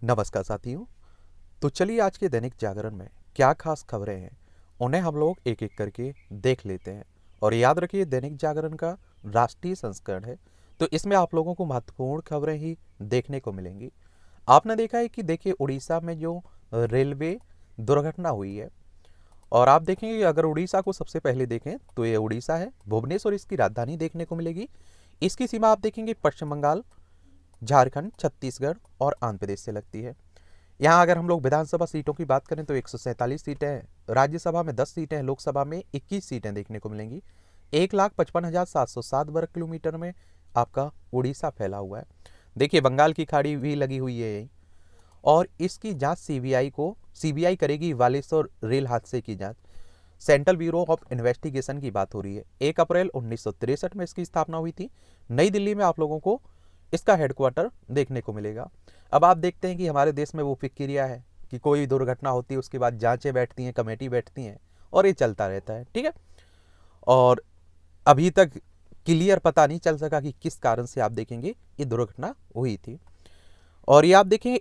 नमस्कार साथियों। तो चलिए आज के दैनिक जागरण में क्या खास खबरें हैं उन्हें हम लोग एक एक करके देख लेते हैं। और याद रखिए दैनिक जागरण का राष्ट्रीय संस्करण है, तो इसमें आप लोगों को महत्वपूर्ण खबरें ही देखने को मिलेंगी। आपने देखा है कि देखिए उड़ीसा में जो रेलवे दुर्घटना हुई है, और आप देखेंगे कि अगर उड़ीसा को सबसे पहले देखें तो ये उड़ीसा है, भुवनेश्वर इसकी राजधानी देखने को मिलेगी। इसकी सीमा आप देखेंगे पश्चिम बंगाल, झारखंड, छत्तीसगढ़ और आंध्र प्रदेश से लगती है। यहाँ अगर हम लोग विधानसभा सीटों की बात करें तो 147 सीटें हैं, राज्यसभा में 10 सीटें हैं, लोकसभा में 21 सीटें देखने को मिलेंगी। 1,55,707 वर्ग किलोमीटर में आपका उड़ीसा फैला हुआ है। देखिए बंगाल की खाड़ी भी लगी हुई है यही, और इसकी जांच सीबीआई करेगी। बालेश्वर रेल हादसे की जांच सेंट्रल ब्यूरो ऑफ इन्वेस्टिगेशन की बात हो रही है। 1 अप्रैल 1963 में इसकी स्थापना हुई थी। नई दिल्ली में आप लोगों को इसका हेडक्वार्टर देखने को मिलेगा। अब आप देखते हैं कि हमारे देश में वो प्रक्रिया है कि कोई दुर्घटना होती है उसके बाद जांचें बैठती हैं, कमेटी बैठती हैं और ये चलता रहता है, ठीक है। और अभी तक क्लियर पता नहीं चल सका कि किस कारण से आप देखेंगे ये दुर्घटना हुई थी। और ये आप देखेंगे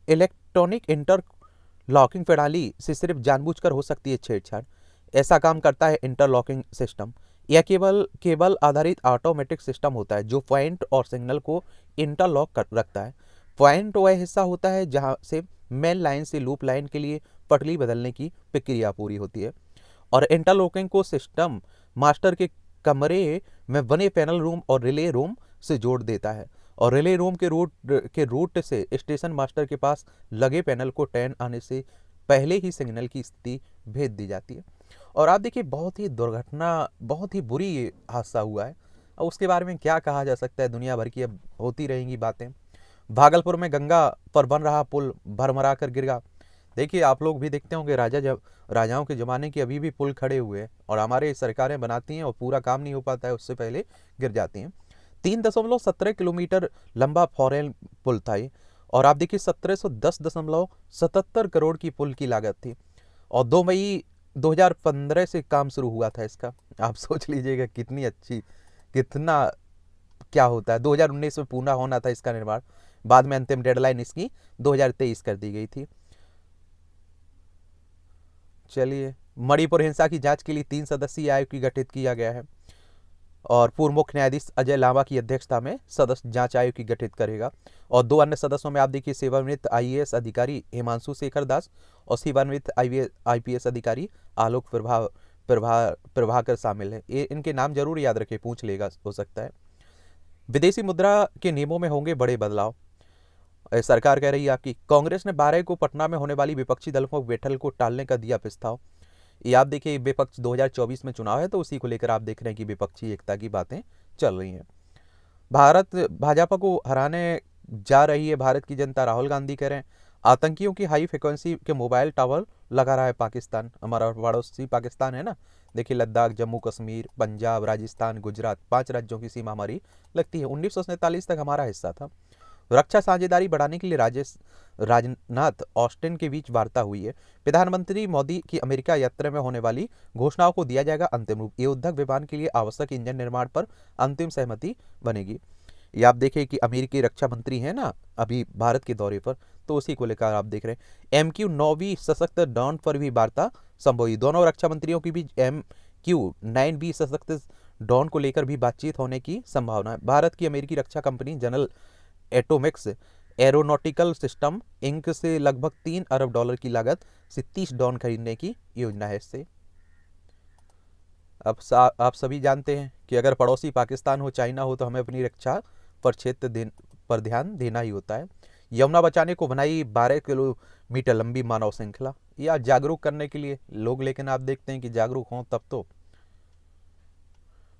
इलेक्ट्रॉनिक इंटरलॉकिंग प्रणाली से सिर्फ जानबूझकर हो सकती है छेड़छाड़। ऐसा काम करता है इंटरलॉकिंग सिस्टम। यह केबल आधारित ऑटोमेटिक सिस्टम होता है जो पॉइंट और सिग्नल को इंटरलॉक कर रखता है। पॉइंट वह हिस्सा होता है जहां से मेन लाइन से लूप लाइन के लिए पटरी बदलने की प्रक्रिया पूरी होती है। और इंटरलॉकिंग को सिस्टम मास्टर के कमरे में बने पैनल रूम और रिले रूम से जोड़ देता है। और रिले रूम के रूट से स्टेशन मास्टर के पास लगे पैनल को टर्न आने से पहले ही सिग्नल की स्थिति भेज दी जाती है। और आप देखिए बहुत ही बुरी हादसा हुआ है। और उसके बारे में क्या कहा जा सकता है, दुनिया भर की अब होती रहेंगी बातें। भागलपुर में गंगा पर बन रहा पुल भरमरा कर गिर गया। देखिए आप लोग भी देखते होंगे राजाओं के ज़माने के अभी भी पुल खड़े हुए हैं, और हमारे सरकारें बनाती हैं और पूरा काम नहीं हो पाता है, उससे पहले गिर जाती हैं। 3.17 किलोमीटर लंबा फॉरेन पुल था ये। और आप देखिए 1710.77 करोड़ की पुल की लागत थी। और 2 मई 2015 से काम शुरू हुआ था इसका। आप सोच लीजिएगा कितना क्या होता है। 2019 में पूरा होना था इसका निर्माण, बाद में अंतिम डेडलाइन इसकी 2023 कर दी गई थी। चलिए, मणिपुर हिंसा की जांच के लिए 3 सदस्यीय आयोग की गठित किया गया है, और पूर्व मुख्य न्यायाधीश अजय लांबा की अध्यक्षता में सदस्य जांच आयोग की गठित करेगा। और 2 अन्य सदस्यों में आप देखिए सेवानिवृत्त आईएएस अधिकारी हिमांशु शेखर दास और सेवानिवृत्त आईपीएस अधिकारी आलोक प्रभाकर शामिल है। ये इनके नाम जरूर याद रखें, पूछ लेगा हो सकता है। विदेशी मुद्रा के नियमों में होंगे बड़े बदलाव, सरकार कह रही है आपकी। कांग्रेस ने 12 को पटना में होने वाली विपक्षी दलों की बैठक को टालने का दिया प्रस्ताव। ये आप देखिए विपक्ष 2024 में चुनाव है, तो उसी को लेकर आप देख रहे हैं कि विपक्षी एकता की बातें चल रही हैं। भारत भाजपा को हराने जा रही है भारत की जनता, राहुल गांधी कह रहे हैं। आतंकियों की हाई फ्रिक्वेंसी के मोबाइल टावर लगा रहा है पाकिस्तान, हमारा पड़ोसी पाकिस्तान है ना। देखिए लद्दाख, जम्मू कश्मीर, पंजाब, राजस्थान, गुजरात, 5 राज्यों की सीमा हमारी लगती है। 1947 तक हमारा हिस्सा था। रक्षा साझेदारी बढ़ाने के लिए राजनाथ ऑस्टिन के बीच वार्ता हुई है। प्रधानमंत्री मोदी की अमेरिका यात्रा में होने वाली घोषणाओं को दिया जाएगा अंतिम रूप। ये युद्धक विमान के लिए आवश्यक इंजन निर्माण पर अंतिम सहमति बनेगी। ये आप देखिए कि अमेरिकी रक्षा मंत्री हैं ना अभी भारत के दौरे पर, तो उसी को लेकर आप देख रहे हैं। MQ-9B सशक्त ड्रोन पर भी वार्ता संभव हुई। दोनों रक्षा मंत्रियों के बीच MQ-9B सशक्त ड्रोन को लेकर भी बातचीत होने की संभावना है। भारत की अमेरिकी रक्षा company General Atomics Aeronautical System Inc से लगभग $3 अरब की लागत से 30 ड्रोन खरीदने की योजना है इससे। आप सभी जानते हैं कि अगर पड़ोसी पाकिस्तान हो, चाइना हो, तो हमें अपनी रक्षा पर ध्यान देना ही होता है। यमुना बचाने को बनाई 12 किलोमीटर लंबी मानव श्रृंखला, या जागरूक करने के लिए लोग, लेकिन आप देखते हैं कि जागरूक हों तब तो।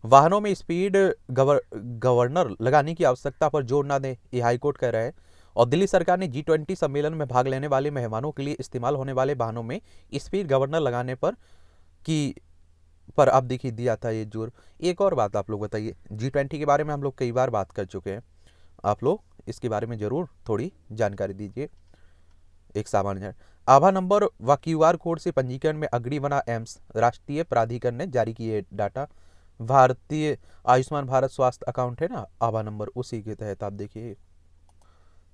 वाहनों में स्पीड गवर्नर लगाने की आवश्यकता पर जोर न दें, ये हाईकोर्ट कह रहा है। और दिल्ली सरकार ने G20 सम्मेलन में भाग लेने वाले मेहमानों के लिए इस्तेमाल होने वाले वाहनों में स्पीड गवर्नर लगाने पर अब देखिए दिया था ये जोर। एक और बात आप लोग बताइए, G20 के बारे में हम लोग कई बार बात कर चुके हैं, आप लोग इसके बारे में जरूर थोड़ी जानकारी दीजिए। एक सामान्य आभा नंबर व QR कोड से पंजीकरण में अग्रणी बना एम्स, राष्ट्रीय प्राधिकरण ने जारी किए डाटा। भारतीय आयुष्मान भारत स्वास्थ्य अकाउंट है ना आभा नंबर, उसी के तहत आप देखिए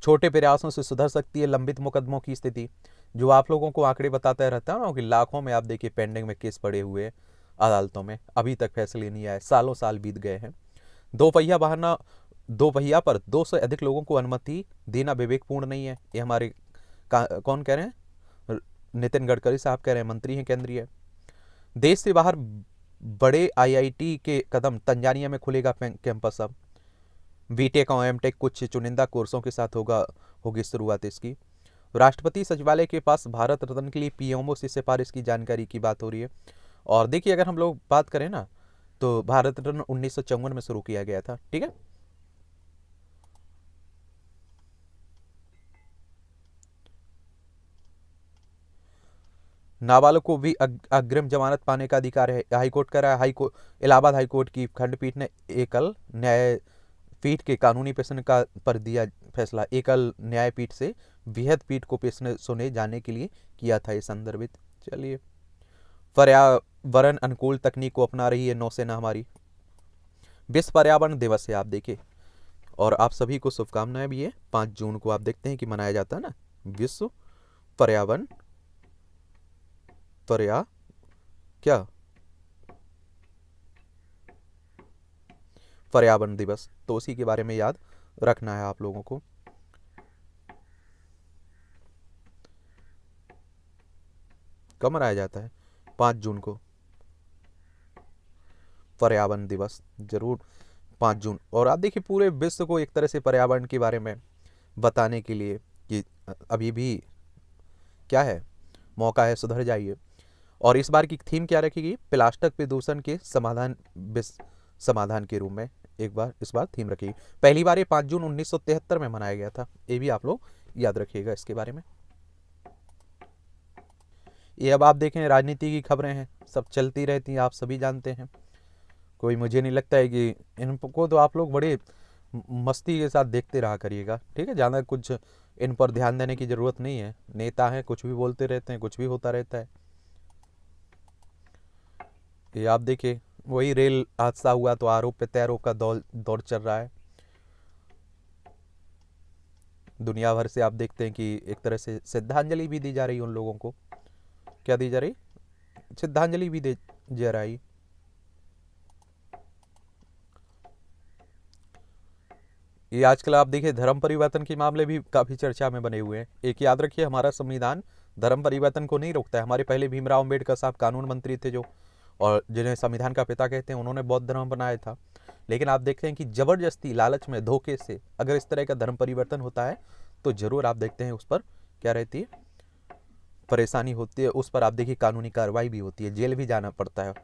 छोटे प्रयासों से सुधर सकती है लंबित मुकदमों की स्थिति। जो आप लोगों को आंकड़े बताता रहता है ना कि लाखों में आप देखिए पेंडिंग में केस पड़े हुए हैं अदालतों में, अभी तक फैसले नहीं आए, सालों साल बीत गए हैं। दो पहिया पर 2 से अधिक लोगों को अनुमति देना विवेकपूर्ण नहीं है। ये हमारे कौन कह रहे हैं? नितिन गडकरी साहब कह रहे हैं, मंत्री हैं केंद्रीय। देश से बाहर बड़े आईआईटी के कदम, तंजानिया में खुलेगा कैंपस। अब बीटेक और एमटेक कुछ चुनिंदा कोर्सों के साथ होगी शुरुआत इसकी। राष्ट्रपति सचिवालय के पास भारत रत्न के लिए पीएमओ से सिफारिश की जानकारी की बात हो रही है। और देखिए अगर हम लोग बात करें ना तो भारत रत्न 1954 में शुरू किया गया था, ठीक है। नाबालिग को भी अग्रिम जमानत पाने का अधिकार है, हाईकोर्ट का रहा। इलाहाबाद हाईकोर्ट की खंडपीठ ने एकल न्यायपीठ के कानूनी प्रश्न का पर दिया फैसला। एकल न्यायपीठ से वृहद पीठ को प्रश्न सुने जाने के लिए किया था ये संदर्भित। चलिए, पर्यावरण अनुकूल तकनीक को अपना रही है नौसेना हमारी। विश्व पर्यावरण दिवस है, आप देखिए, और आप सभी को शुभकामनाएं भी है। 5 जून को आप देखते हैं कि मनाया जाता है ना विश्व पर्यावरण पर्यावरण दिवस, तो उसी के बारे में याद रखना है आप लोगों को। कब मनाया जाता है? 5 जून को पर्यावरण दिवस, जरूर 5 जून। और आप देखिए पूरे विश्व को एक तरह से पर्यावरण के बारे में बताने के लिए कि अभी भी क्या है, मौका है, सुधर जाइए। और इस बार की थीम क्या रखेगी? प्लास्टिक प्रदूषण के समाधान के रूप में इस बार थीम रखेगी। पहली बार ये 5 जून 1973 में मनाया गया था, ये भी आप लोग याद रखिएगा इसके बारे में। ये अब आप देखें राजनीति की खबरें हैं, सब चलती रहती हैं, आप सभी जानते हैं। कोई मुझे नहीं लगता है कि इनको तो आप लोग बड़े मस्ती के साथ देखते रहा करिएगा, ठीक है। ज़्यादा कुछ इन पर ध्यान देने की ज़रूरत नहीं है। नेता हैं, कुछ भी बोलते रहते हैं, कुछ भी होता रहता है। ये आप देखिए वही रेल हादसा हुआ तो आरोप प्रत्यारोप का दौर चल रहा है दुनिया भर से। आप देखते हैं कि एक तरह से श्रद्धांजलि भी दी जा रही है उन लोगों को। क्या दी जा रही? श्रद्धांजलि भी दी जा रही। ये आजकल आप देखिए धर्म परिवर्तन के मामले भी काफ़ी चर्चा में बने हुए हैं। एक याद रखिए, हमारा संविधान धर्म परिवर्तन को नहीं रोकता है। हमारे पहले भीमराव अम्बेडकर साहब कानून मंत्री थे जो, और जिन्हें संविधान का पिता कहते हैं, उन्होंने बौद्ध धर्म बनाया था। लेकिन आप देखते हैं कि जबरदस्ती, लालच में, धोखे से अगर इस तरह का धर्म परिवर्तन होता है तो जरूर आप देखते हैं उस पर क्या रहती है, परेशानी होती है। उस पर आप देखिए कानूनी कार्रवाई भी होती है, जेल भी जाना पड़ता है।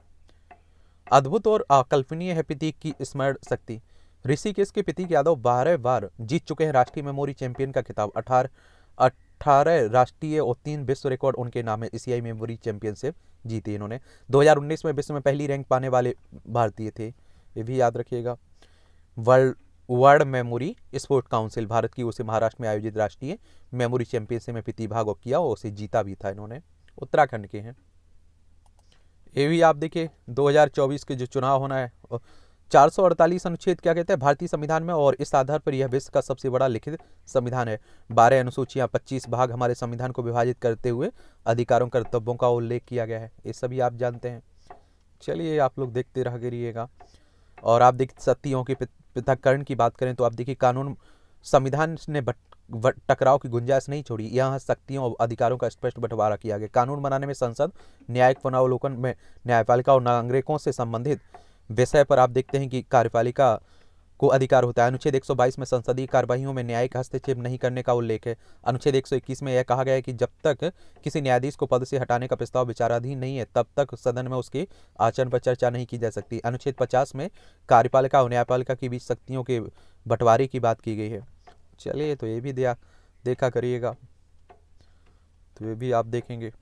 अद्भुत और अकल्पनीय है प्रतीक की स्मरण शक्ति। ऋषिकेश के प्रतीक यादव 12 बार जीत चुके हैं राष्ट्रीय मेमोरी चैंपियन का खिताब। 18 राष्ट्रीय और 3 विश्व रिकॉर्ड उनके नाम है। एशियाई मेमोरी चैंपियनशिप जीती इन्होंने। 2019 में विश्व में पहली रैंक पाने वाले भारतीय थे, ये भी याद रखिएगा। World memory sport council Bharat की ओर से महाराष्ट्र में आयोजित राष्ट्रीय मेमोरी चैंपियनशिप में प्रतिभाग किया और उसे जीता भी था इन्होंने। उत्तराखंड के हैं। ये भी आप देखिए 2024 के जो चुनाव होना है, 448 अनुच्छेद क्या कहते हैं भारतीय संविधान में, और इस आधार पर यह विश्व का सबसे बड़ा लिखित संविधान है। 12 अनुसूचियां, 25 भाग हमारे संविधान को विभाजित करते हुए अधिकारों कर्तव्यों का उल्लेख किया गया है। ये सभी आप जानते हैं। चलिए आप लोग देखते रह करिएगा। और आप देखिए शक्तियों के पृथक्करण की बात करें तो आप देखिए कानून, संविधान ने टकराव की गुंजाइश नहीं छोड़ी। यहाँ शक्तियों और अधिकारों का स्पष्ट बंटवारा किया गया। कानून बनाने में संसद, न्यायिक पुनरावलोकन में न्यायपालिका और नागरिकों से संबंधित विषय पर आप देखते हैं कि कार्यपालिका को अधिकार होता है। अनुच्छेद 122 में संसदीय कार्यवाहियों में न्यायिक हस्तक्षेप नहीं करने का उल्लेख है। अनुच्छेद 121 में यह कहा गया है कि जब तक किसी न्यायाधीश को पद से हटाने का प्रस्ताव विचाराधीन नहीं है तब तक सदन में उसके आचरण पर चर्चा नहीं की जा सकती। अनुच्छेद 50 में कार्यपालिका और न्यायपालिका के बीच शक्तियों के बंटवारे की बात की गई है। चलिए तो ये भी देखा करिएगा, तो ये भी आप देखेंगे।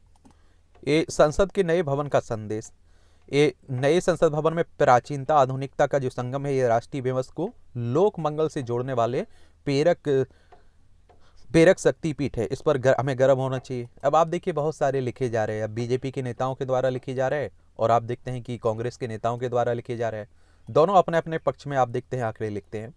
ये संसद के नए भवन का संदेश। ये नए संसद भवन में प्राचीनता आधुनिकता का जो संगम है, ये राष्ट्रीय व्यवस्था को लोक मंगल से जोड़ने वाले प्रेरक शक्तिपीठ है। इस पर हमें गर्व होना चाहिए। अब आप देखिए बहुत सारे लिखे जा रहे हैं, अब बीजेपी के नेताओं के द्वारा लिखे जा रहे हैं और आप देखते हैं कि कांग्रेस के नेताओं के द्वारा लिखे जा रहे हैं। दोनों अपने अपने पक्ष में आप देखते हैं आंकड़े लिखते हैं।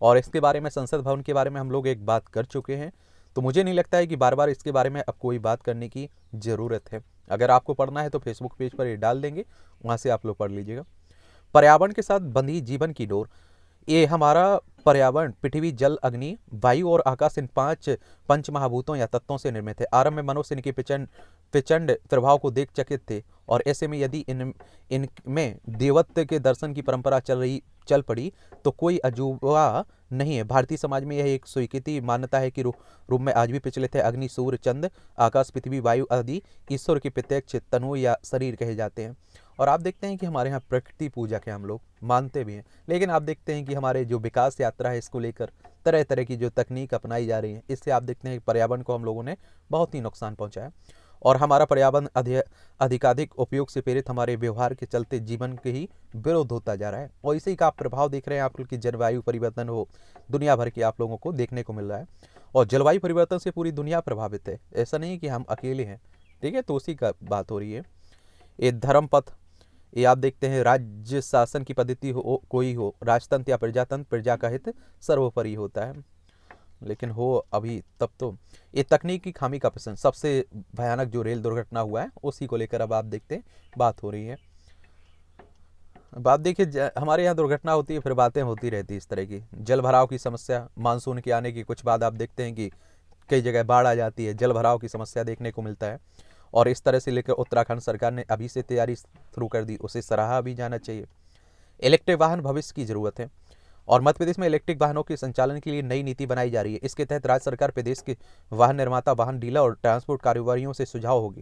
और इसके बारे में, संसद भवन के बारे में हम लोग एक बात कर चुके हैं, तो मुझे नहीं लगता है कि बार बार इसके बारे में अब कोई बात करने की ज़रूरत है। अगर आपको पढ़ना है तो फेसबुक पेज पर ये डाल देंगे, वहाँ से आप लोग पढ़ लीजिएगा। पर्यावरण के साथ बंधी जीवन की डोर। ये हमारा पर्यावरण पृथ्वी, जल, अग्नि, वायु और आकाश इन 5 पंच महाभूतों या तत्वों से निर्मित है। आरंभ में मनुष्य इनके प्रचंड प्रभाव को देख चकित थे, और ऐसे में यदि इनमें देवत्व के दर्शन की परंपरा चल पड़ी तो कोई अजूबा नहीं है। भारतीय समाज में यह एक स्वीकृति मान्यता है कि रूप में आज भी प्रचलित है। अग्नि, सूर्य, चंद्र, आकाश, पृथ्वी, वायु आदि ईश्वर के प्रत्यक्ष तनु या शरीर कहे जाते हैं। और आप देखते हैं कि हमारे यहाँ प्रकृति पूजा के हम लोग मानते भी हैं, लेकिन आप देखते हैं कि हमारे जो विकास यात्रा है इसको लेकर तरह तरह की जो तकनीक अपनाई जा रही है, इससे आप देखते हैं कि पर्यावरण को हम लोगों ने बहुत ही नुकसान पहुंचाया। और हमारा पर्यावरण अधिकाधिक उपयोग से प्रेरित हमारे व्यवहार के चलते जीवन के ही विरोध होता जा रहा है। और इसी का आप प्रभाव देख रहे हैं, आप लोग की जलवायु परिवर्तन हो दुनिया भर के आप लोगों को देखने को मिल रहा है। और जलवायु परिवर्तन से पूरी दुनिया प्रभावित है, ऐसा नहीं कि हम अकेले हैं, ठीक है। तो उसी का बात हो रही है। ये धर्म पथ, ये आप देखते हैं राज्य शासन की पद्धति हो कोई हो, राजतंत्र या प्रजातंत्र, प्रजा का हित सर्वोपरि होता है। लेकिन हो अभी तब तो ये तकनीक की खामी का प्रश्न, सबसे भयानक जो रेल दुर्घटना हुआ है उसी को लेकर अब आप देखते हैं बात हो रही है। बात देखिए, हमारे यहाँ दुर्घटना होती है, फिर बातें होती रहती है इस तरह की। जल भराव की समस्या, मानसून के आने की कुछ बाद आप देखते हैं कि कई जगह बाढ़ आ जाती है, जल भराव की समस्या देखने को मिलता है। और इस तरह से लेकर उत्तराखंड सरकार ने अभी से तैयारी शुरू कर दी, उसे सराहा भी जाना चाहिए। इलेक्ट्रिक वाहन भविष्य की जरूरत है, और मध्य प्रदेश में इलेक्ट्रिक वाहनों के संचालन के लिए नई नीति बनाई जा रही है। इसके तहत राज्य सरकार प्रदेश के वाहन निर्माता, वाहन डीलर और ट्रांसपोर्ट कारोबारियों से सुझाव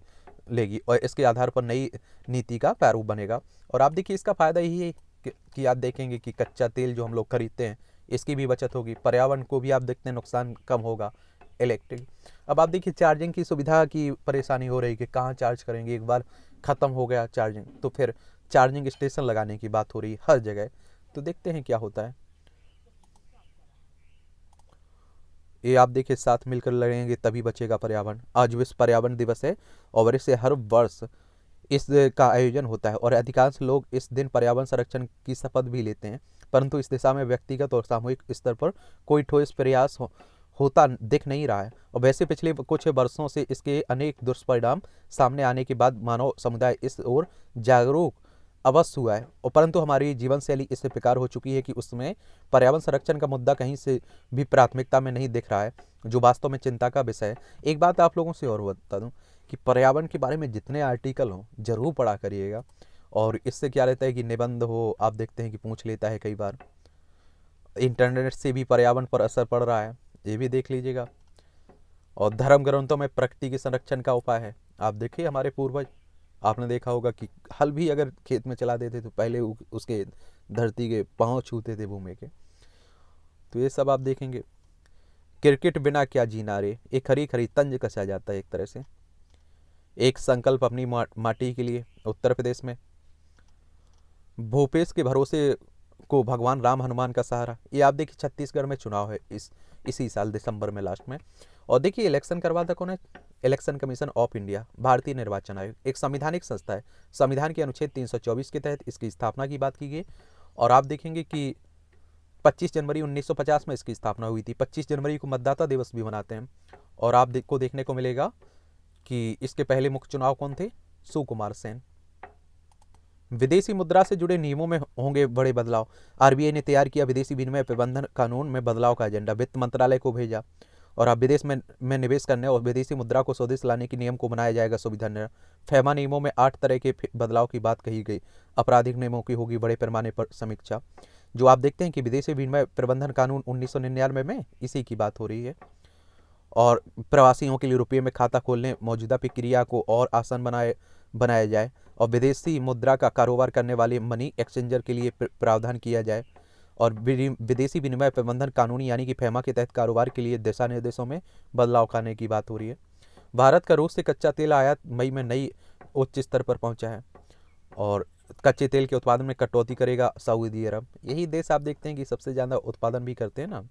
लेगी, और इसके आधार पर नई नीति का प्रारूप बनेगा। और आप देखिए, इसका फायदा यही है कि आप देखेंगे कि कच्चा तेल जो हम लोग खरीदते हैं इसकी भी बचत होगी, पर्यावरण को भी आप देखते हैं नुकसान कम होगा इलेक्ट्रिक। अब आप देखिए, चार्जिंग की सुविधा की परेशानी हो रही कि कहाँ चार्ज करेंगे, एक बार ख़त्म हो गया चार्जिंग तो फिर चार्जिंग स्टेशन लगाने की बात हो रही है हर जगह। तो देखते हैं क्या होता है। ये आप देखिए, साथ मिलकर लड़ेंगे तभी बचेगा पर्यावरण। आज विश्व पर्यावरण दिवस है, और इससे हर वर्ष इसका आयोजन होता है, और अधिकांश लोग इस दिन पर्यावरण संरक्षण की शपथ भी लेते हैं। परंतु इस दिशा में व्यक्तिगत और सामूहिक स्तर पर कोई ठोस प्रयास होता दिख नहीं रहा है। और वैसे पिछले कुछ वर्षों से इसके अनेक दुष्परिणाम सामने आने के बाद मानव समुदाय इस ओर जागरूक अवश्य हुआ है, और परंतु हमारी जीवन शैली इस प्रकार हो चुकी है कि उसमें पर्यावरण संरक्षण का मुद्दा कहीं से भी प्राथमिकता में नहीं दिख रहा है, जो वास्तव में चिंता का विषय है। एक बात आप लोगों से और बता दूं कि पर्यावरण के बारे में जितने आर्टिकल हों जरूर पढ़ा करिएगा। और इससे क्या रहता है कि निबंध हो, आप देखते हैं कि पूछ लेता है कई बार। इंटरनेट से भी पर्यावरण पर असर पड़ रहा है, ये भी देख लीजिएगा। और धर्म ग्रंथों में प्रकृति के संरक्षण का उपाय है। आप देखिए, हमारे पूर्वज, आपने देखा होगा कि हल भी अगर खेत में चला देते तो पहले उसके धरती के पांव छूते थे भूमि के। तो ये सब आप देखेंगे। क्रिकेट बिना क्या जीना रे, एक खरी खरी तंज कसा जाता है एक तरह से। एक संकल्प अपनी माटी के लिए, उत्तर प्रदेश में भूपेश के भरोसे को भगवान राम हनुमान का सहारा। ये आप देखिए, छत्तीसगढ़ में चुनाव है इसी साल दिसंबर में लास्ट में। और देखिए, इलेक्शन करवाता कौन है? इलेक्शन कमीशन ऑफ इंडिया, भारतीय निर्वाचन आयोग, एक संवैधानिक संस्था है। संविधान के अनुच्छेद 324 के तहत इसकी स्थापना की बात की गई। और आप देखेंगे कि 25 जनवरी 1950 में इसकी स्थापना हुई थी। 25 जनवरी को मतदाता दिवस भी मनाते हैं। और आप को देखने को मिलेगा कि इसके पहले मुख्य चुनाव कौन थे? सुकुमार सेन। विदेशी मुद्रा से जुड़े नियमों में होंगे बड़े बदलाव। आरबीआई ने तैयार किया विदेशी विनिमय प्रबंधन कानून में बदलाव का एजेंडा, वित्त मंत्रालय को भेजा। और अब विदेश में निवेश करने और विदेशी मुद्रा को स्वदेश लाने के नियम को बनाया जाएगा सुविधा। फैमा नियमों में 8 तरह के बदलाव की बात कही गई। आपराधिक नियमों की होगी बड़े पैमाने पर समीक्षा। जो आप देखते हैं कि विदेशी विनिमय प्रबंधन कानून 1999 में इसी की बात हो रही है। और प्रवासियों के लिए रुपये में खाता खोलने मौजूदा प्रक्रिया को और आसान बनाया जाए। और विदेशी मुद्रा का कारोबार करने वाले मनी एक्सचेंजर के लिए प्रावधान किया जाए। और विदेशी विनिमय प्रबंधन कानूनी यानी कि फैमा के तहत कारोबार के लिए दिशा निर्देशों में बदलाव करने की बात हो रही है। भारत का रूस से कच्चा तेल आयात मई में नई उच्च स्तर पर पहुंचा है। और कच्चे तेल के उत्पादन में कटौती करेगा सऊदी अरब। यही देश आप देखते हैं कि सबसे ज़्यादा उत्पादन भी करते हैं ना।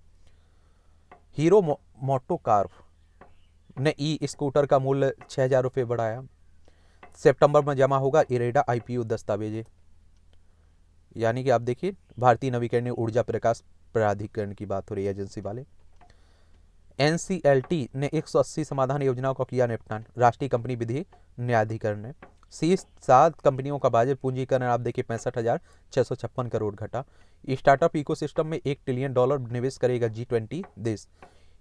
हीरो मोटोकॉर्प ने ई स्कूटर का मूल्य 6,000 रुपये बढ़ाया। सितंबर में जमा होगा इरेडा IPO दस्तावेज। यानी कि आप देखिए, भारतीय नवीकरणीय ऊर्जा प्रकाश प्राधिकरण की बात हो रही है, एजेंसी वाले। NCLT ने 180 समाधान योजनाओं का किया निपटान, राष्ट्रीय कंपनी विधि न्यायाधिकरण ने। शीर्ष 7 कंपनियों का बाजेट पूंजीकरण आप देखिए 65,656 करोड़ घटा। स्टार्टअप इकोसिस्टम में $1 ट्रिलियन निवेश करेगा G20 देश।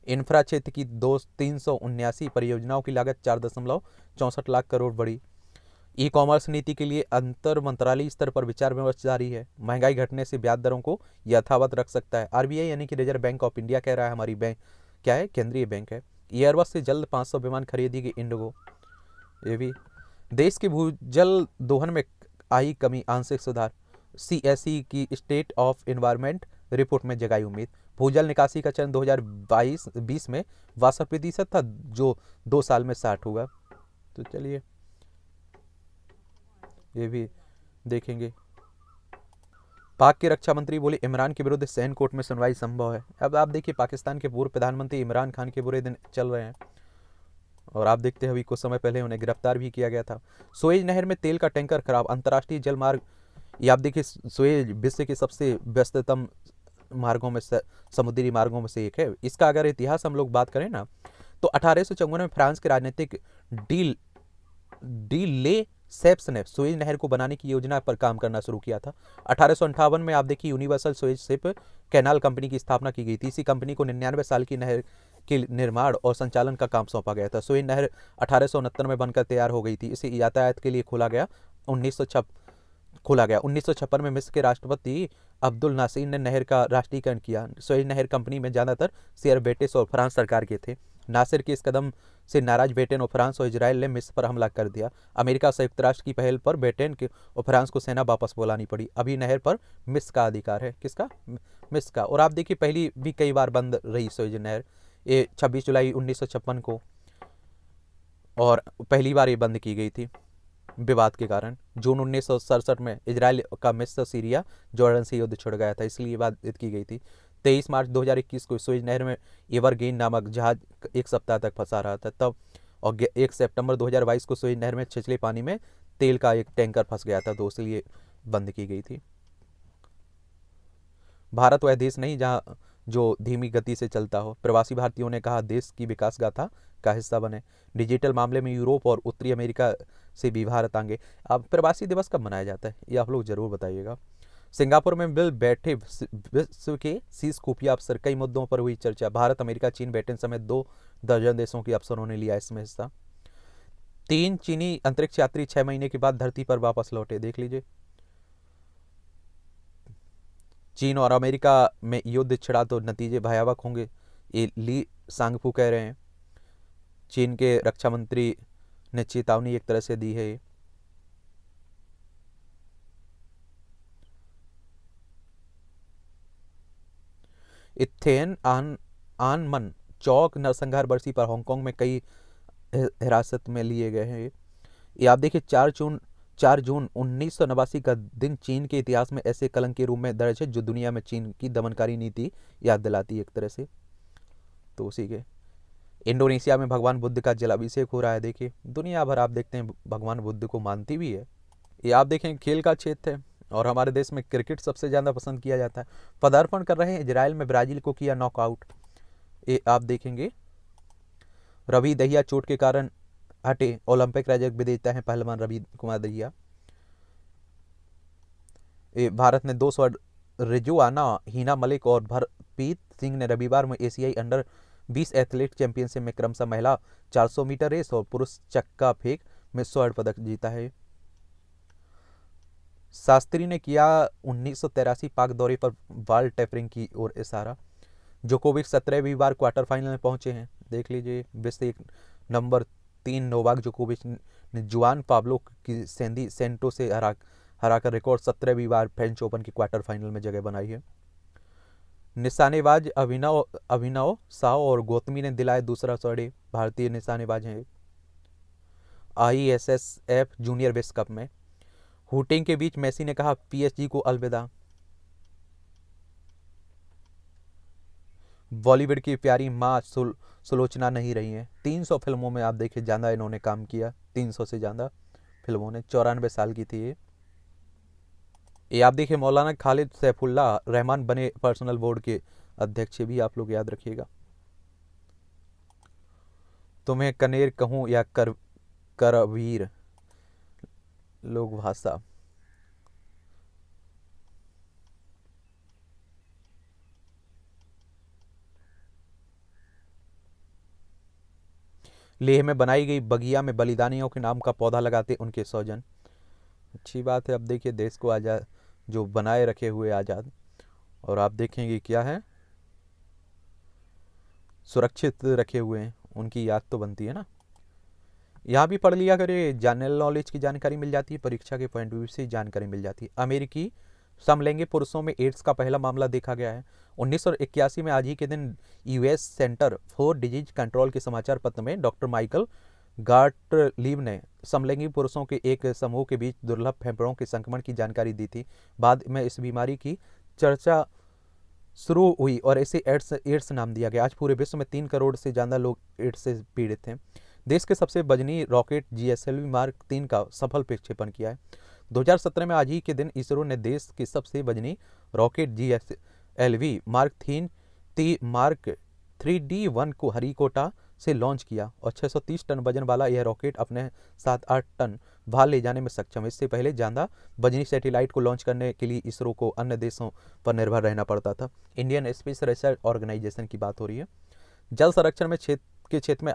इंफ्रा क्षेत्र की 379 परियोजनाओं की लागत 4.64 लाख करोड़ बढ़ी। ई कॉमर्स नीति के लिए अंतर मंत्रालय स्तर पर विचार विमर्श जारी है। महंगाई घटने से ब्याज दरों को यथावत रख सकता है। RBI यानी कि रिजर्व बैंक ऑफ इंडिया कह रहा है हमारी बैंक क्या है, केंद्रीय बैंक है। एयरबस से जल्द 500 विमान खरीदेगी इंडिगो। ये भी देश के भूजल दोहन में आई कमी, आंशिक सुधार। CSE की स्टेट ऑफ एनवायरनमेंट रिपोर्ट में जगाई उम्मीद। भूजल निकासी का चरण 2022-20 में 62% था, जो 2 साल में 60 हुआ। तो चलिए ये भी देखेंगे। पाक के रक्षा मंत्री बोले इमरान के विरुद्ध सैन कोर्ट में सुनवाई संभव है। अब आप देखिए पाकिस्तान के पूर्व प्रधानमंत्री इमरान खान के बुरे दिन चल रहे हैं और आप देखते हैं अभी कुछ समय पहले उन्हें गिरफ्तार भी किया गया था। सुएज नहर में तेल का टैंकर खराब, अंतर्राष्ट्रीय जल मार्ग। ये आप देखिए सुएज विश्व के सबसे व्यस्ततम मार्गों में से, समुद्री मार्गों में से एक है। इसका अगर इतिहास हम लोग बात करें ना तो 1854 में फ्रांस के राजनीतिक डी ले सेप्स ने सुएज नहर को बनाने की योजना पर काम करना शुरू किया था। 1858 में आप देखिए universal Suez ship canal company की स्थापना की गई थी। इसी कंपनी को 99 साल की नहर के निर्माण और संचालन का काम सौंपा गया था। सुएज नहर 1869 में बनकर तैयार हो गई थी। इसे यातायात के लिए खोला गया 1956 में मिस्र के राष्ट्रपति अब्दुल नासिर ने नहर का राष्ट्रीयकरण किया। सुएज नहर कंपनी में ज्यादातर शेयर ब्रिटिश और फ्रांस सरकार के थे। नासिर के इस कदम से नाराज ब्रिटेन और फ्रांस और इजराइल ने मिस्र पर हमला कर दिया। अमेरिका संयुक्त राष्ट्र की पहल पर ब्रिटेन के और फ्रांस को सेना वापस बुलानी पड़ी। अभी नहर पर मिस्र का अधिकार है। किसका? मिस्र का। और आप देखिए पहली भी कई बार बंद रही सुएज नहर। ये 26 जुलाई 1956 को और पहली बार ये बंद की गई थी विवाद के कारण। जून 1967 में इजराइल का मिस्र, सीरिया, जॉर्डन से युद्ध छिड़ गया था, इसलिए बात की गई थी। 23 मार्च 2021 को सुएज नहर में एवरग्रीन नामक जहाज 1 सप्ताह तक फंसा रहा था तब। और 1 सितंबर 2022 को सुएज नहर में छिछले पानी में तेल का एक टैंकर फंस गया था, तो इसलिए बंद की गई थी। भारत वह देश नहीं जहां जो धीमी गति से चलता हो। प्रवासी भारतीयों ने कहा देश की विकास गाथा का हिस्सा बने। डिजिटल मामले में यूरोप और उत्तरी अमेरिका से भी भारत आगे। अब प्रवासी दिवस कब मनाया जाता है ये आप लोग जरूर बताइएगा। सिंगापुर में मिल बैठे विश्व के शीर्ष खुफिया अफसर, कई मुद्दों पर हुई चर्चा। भारत, अमेरिका, चीन, ब्रिटेन समेत 2 दर्जन देशों के अफसरों ने लिया इसमें हिस्सा। 3 चीनी अंतरिक्ष यात्री 6 महीने के बाद धरती पर वापस लौटे। देख लीजिए चीन और अमेरिका में युद्ध छिड़ा तो नतीजे भयावह होंगे, ये ली सांगफू कह रहे हैं। चीन के रक्षा मंत्री ने चेतावनी एक तरह से दी है। इथेन आनमन चौक नरसंहार बरसी पर हांगकांग में कई हिरासत में लिए गए हैं। ये आप देखिए 4 जून 1989 का दिन चीन के इतिहास में ऐसे कलंक के रूप में दर्ज है जो दुनिया में चीन की दमनकारी नीति याद दिलाती है एक तरह से। तो उसी के इंडोनेशिया में भगवान बुद्ध का जलाभिषेक हो रहा है। देखिए दुनिया भर आप देखते हैं भगवान बुद्ध को मानती भी है। ये आप देखें खेल का क्षेत्र है और हमारे देश में क्रिकेट सबसे ज़्यादा पसंद किया जाता है। पदार्पण कर रहे हैं इजराइल में ब्राजील को किया नॉकआउट। ये आप देखेंगे रवि दहिया चोट के कारण हटे, ओलंपिक रजत विजेता है पहलवान रवि कुमार दहिया। भारत ने 2 स्वर्ण, रिजुआना, हिना मलिक और भरप्रीत सिंह ने रविवार में एशियाई अंडर 20 एथलीट चैंपियनशिप में क्रमशः महिला 400 मीटर रेस और पुरुष चक्का फेंक में स्वर्ण पदक जीता है। शास्त्री ने किया 1983 पाक दौरे पर बॉल टेपरिंग की ओर इशारा। जोकोविक 17वीं बार क्वार्टर फाइनल में पहुंचे हैं। देख लीजिए विश्व एक नंबर 3 नोवाक जोकोविच ने जुआन पाब्लो की सेंटो से हराकर रिकॉर्ड 17वीं बार फ्रेंच ओपन के क्वार्टर फाइनल में जगह बनाई है। निशानेबाज अभिनव साव और गौतमी ने दिलाया दूसरा स्वर्ण। भारतीय निशानेबाज हैं। ISSF जूनियर विश्व कप में हूटिंग के बीच मेसी ने कहा PSG को अलविदा। बॉलीवुड की प्यारी माँ सुलोचना नहीं रही हैं। 300 फिल्मों में आप देखिए ज़्यादा इन्होंने काम किया, 300 से ज़्यादा फिल्मों ने। 94 साल की थी ये। ये आप देखिए मौलाना खालिद सैफुल्लाह रहमान बने पर्सनल बोर्ड के अध्यक्ष, ये भी आप लोग याद रखिएगा। तुम्हें कनेर कहूँ या करवीर लोक भाषा। लेह में बनाई गई बगिया में बलिदानियों के नाम का पौधा लगाते उनके स्वजन। अच्छी बात है। अब देखिए देश को आज़ाद जो बनाए रखे हुए आज़ाद, और आप देखेंगे क्या है, सुरक्षित रखे हुए हैं, उनकी याद तो बनती है ना। यहाँ भी पढ़ लिया करिए, जनरल नॉलेज की जानकारी मिल जाती है, परीक्षा के पॉइंट व्यू से जानकारी मिल जाती है। अमेरिकी समलैंगिक पुरुषों में एड्स का पहला मामला देखा गया है। 1981 में आज ही के दिन US centre for disease control के समाचार पत्र में डॉक्टर माइकल गार्टलीव ने समलैंगिक पुरुषों के एक समूह के बीच दुर्लभ फेफड़ों के संक्रमण की जानकारी दी थी। बाद में इस बीमारी की चर्चा शुरू हुई और इसे एड्स नाम दिया गया। आज पूरे विश्व में 3 करोड़ से ज़्यादा लोग एड्स से पीड़ित हैं। देश के सबसे वजनी रॉकेट जीएसएलवी मार्क 3 का सफल प्रक्षेपण किया है। 2017 में आज ही के दिन इसरो ने देश के सबसे वजनी रॉकेट जीएसएलवी मार्क 3D1 को हरिकोटा से लॉन्च किया और 630 टन वजन वाला यह रॉकेट अपने साथ 8 टन भार ले जाने में सक्षम है। इससे पहले ज़्यादा वजनी सैटेलाइट को लॉन्च करने के लिए इसरो को अन्य देशों पर निर्भर रहना पड़ता था। इंडियन स्पेस रिसर्च ऑर्गेनाइजेशन की बात हो रही है। जल संरक्षण में क्षेत्र में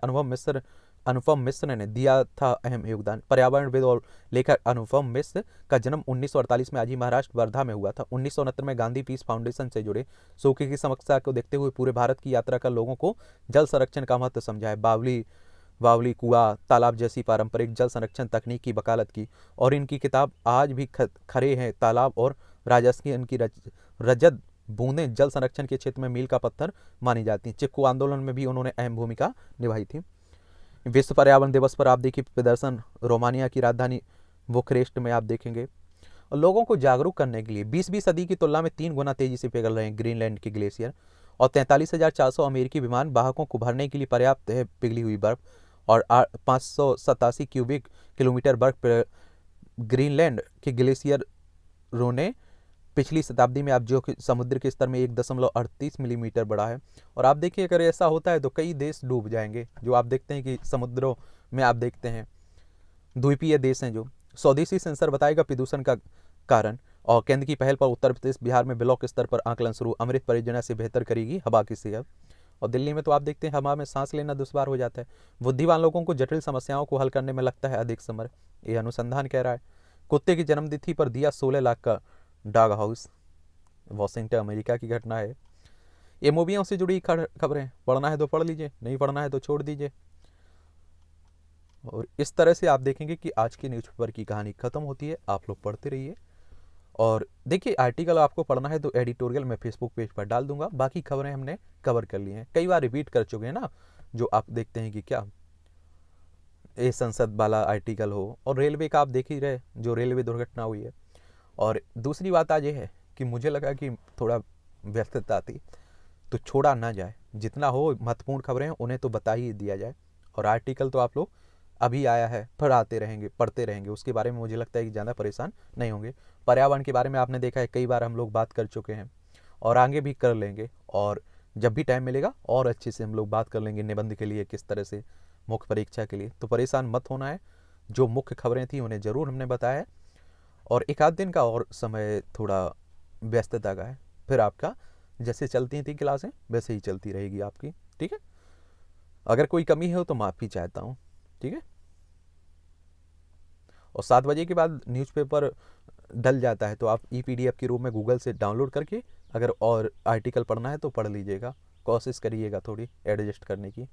अनुपम मिश्र ने दिया था अहम योगदान। पर्यावरणविद और लेखक अनुपम मिश्र का जन्म 1948 में आज ही महाराष्ट्र वर्धा में हुआ था। 1969 में गांधी पीस फाउंडेशन से जुड़े। सूखे की समस्या को देखते हुए पूरे भारत की यात्रा कर लोगों को जल संरक्षण का महत्व समझाया। बावली कुआं तालाब जैसी पारंपरिक जल संरक्षण तकनीक की वकालत की और इनकी किताब आज भी खरे हैं तालाब और राजस्व इनकी रजत बूंदें जल संरक्षण के क्षेत्र में मील का पत्थर मानी जाती हैं। चिपकू आंदोलन में भी उन्होंने अहम भूमिका निभाई थी। विश्व पर्यावरण दिवस पर आप देखिए प्रदर्शन रोमानिया की राजधानी बुखारेस्ट में आप देखेंगे। और लोगों को जागरूक करने के लिए 20वीं सदी की तुलना में 3 गुना तेजी से पिघल रहे हैं ग्रीनलैंड के ग्लेशियर और 43,400 अमेरिकी विमान वाहकों को भरने के लिए पर्याप्त है पिघली हुई बर्फ और 587 क्यूबिक किलोमीटर बर्फ ग्रीनलैंड के ग्लेशियरों ने पिछली शताब्दी में आप जो समुद्र के स्तर में 1.38 मिलीमीटर बढ़ा है। और आप देखिए अगर ऐसा होता है तो कई देश डूब जाएंगे। जो आप देखते हैं कि समुद्रों में आप देखते हैं द्वीपीय देश हैं। जो स्वदेशी सेंसर बताएगा प्रदूषण का कारण और केंद्र की पहल पर उत्तर प्रदेश बिहार में ब्लॉक स्तर पर आकलन शुरू। अमृत परियोजना से बेहतर करेगी हवा की सेहत। और दिल्ली में तो आप देखते हैं हवा में सांस लेना दुश्वार हो जाता है। बुद्धिमान लोगों को जटिल समस्याओं को हल करने में लगता है अधिक समय, ये अनुसंधान कह रहा है। कुत्ते की जन्मतिथि पर दिया 16 लाख का डॉग हाउस। वॉशिंगटन अमेरिका की घटना है। ये मूवियों से जुड़ी खबरें पढ़ना है तो पढ़ लीजिए, नहीं पढ़ना है तो छोड़ दीजिए। और इस तरह से आप देखेंगे कि आज की न्यूज़पेपर की कहानी खत्म होती है। आप लोग पढ़ते रहिए और देखिए आर्टिकल आपको पढ़ना है तो एडिटोरियल मैं फेसबुक पेज पर डाल दूंगा। बाकी खबरें हमने कवर कर ली हैं, कई बार रिपीट कर चुके हैं ना। जो आप देखते हैं कि क्या ये संसद वाला आर्टिकल हो और रेलवे का आप देख ही रहे, जो रेलवे दुर्घटना हुई है। और दूसरी बात आज ये है कि मुझे लगा कि थोड़ा व्यस्तता थी तो छोड़ा ना जाए, जितना हो महत्वपूर्ण खबरें हैं उन्हें तो बता ही दिया जाए। और आर्टिकल तो आप लोग अभी आया है पढ़ते रहेंगे, उसके बारे में मुझे लगता है कि ज़्यादा परेशान नहीं होंगे। पर्यावरण के बारे में आपने देखा है कई बार हम लोग बात कर चुके हैं और आगे भी कर लेंगे। और जब भी टाइम मिलेगा और अच्छे से हम लोग बात कर लेंगे निबंध के लिए, किस तरह से मुख्य परीक्षा के लिए। तो परेशान मत होना है, जो मुख्य खबरें थी उन्हें ज़रूर हमने बताया है। और एक आध दिन का और समय थोड़ा व्यस्तता का है, फिर आपका जैसे चलती थी क्लासें वैसे ही चलती रहेगी आपकी, ठीक है। अगर कोई कमी हो तो माफ़ी चाहता हूँ, ठीक है। और 7 बजे के बाद न्यूज़पेपर डल जाता है तो आप PDF के रूप में गूगल से डाउनलोड करके अगर और आर्टिकल पढ़ना है तो पढ़ लीजिएगा, कोशिश करिएगा थोड़ी एडजस्ट करने की।